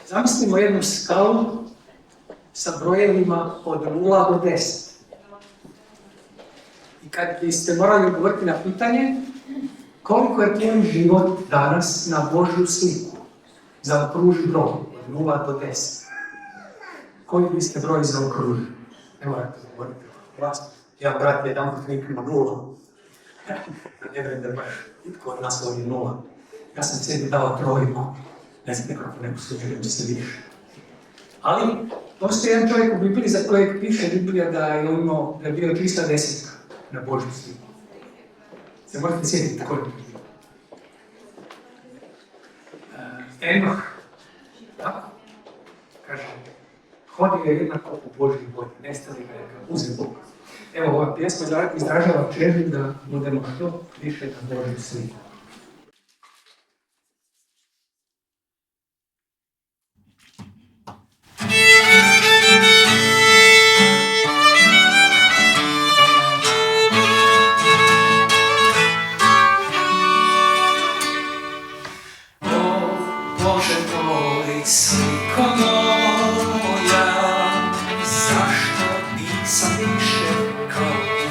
Zamislimo jednu skalu sa brojevima od 0 do 10. I kad biste morali odgovoriti na pitanje koliko je tvoj život danas na Božju sliku, zaokruži broj od 0 do 10. Koji biste broj zaokružili? Ne morate odgovoriti glasno. Ja, brat, jedan put nikima 0. Ne vjerujem da baš nitko od nas voli 0. Ja sam sebi dao trojku. Ne znam, nekako neko slučaju da se više. Ali, postoji jedan čovjek u Bibliji za kojeg piše Biblija da je bio 310 na Božju sliku. Se možete sjetiti koji je bio. Enoh, tako, kaže, hodio je jednako u Božji volji, nestali ga je ga uzeo Bog. Evo, ova pjesma izražava želju da budemo što više na Božju sliku. Sliko moja, zašto nisam više kao ti?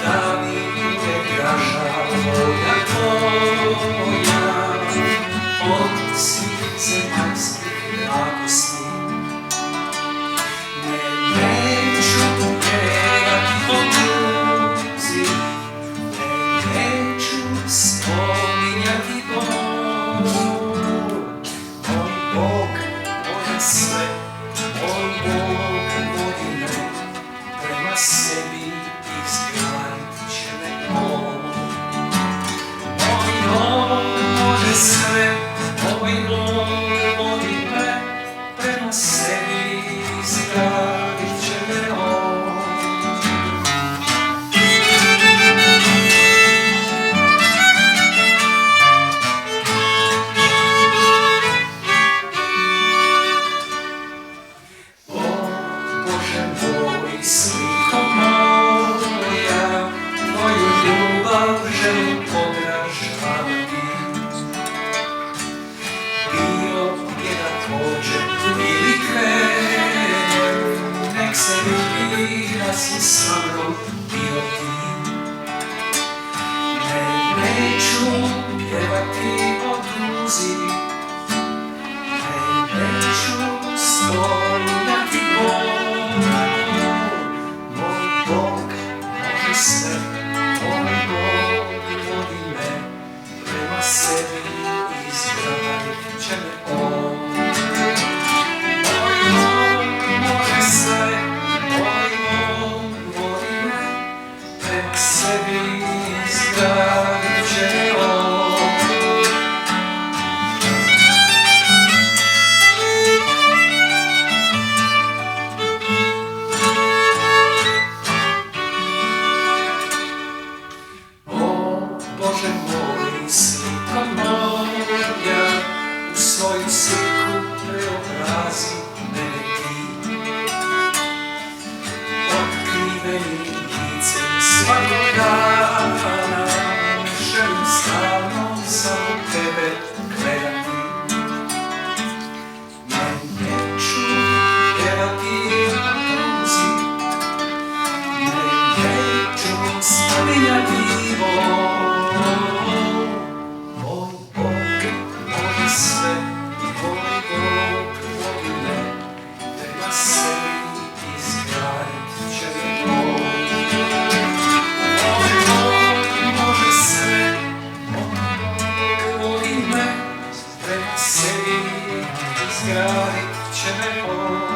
Da mi je draža volja tvoja, od svih zemaljskih radosti. Neću pjevati o tuzi, neću spominjati bol. Sve, moj Bog vodi me, prema sebi izgradit će me On. Moj On može sve, moj Bog vodi me, prema sebi izgradit će me On. Sliko moja, tvoju ljubav želim podražavati. Bio je da pođe ili krene, nek se vidi da si sa mnom bio ti. Neću pjevati o tuzi, neću spominjati bol. Sve, moj Bog vodi me, prema sebi izgradit će me On. Moj Bog može sve, moj Bog vodi me, prema sebi izgradit će me On. Bože moj, slika moja, u svoju sliku preobrazi mene ti. Otkrivenim licem svakog dana, želim stalno samo tebe gledati. Neću pjevati o tuzi, neću spominjati bol. Izgradit će me On.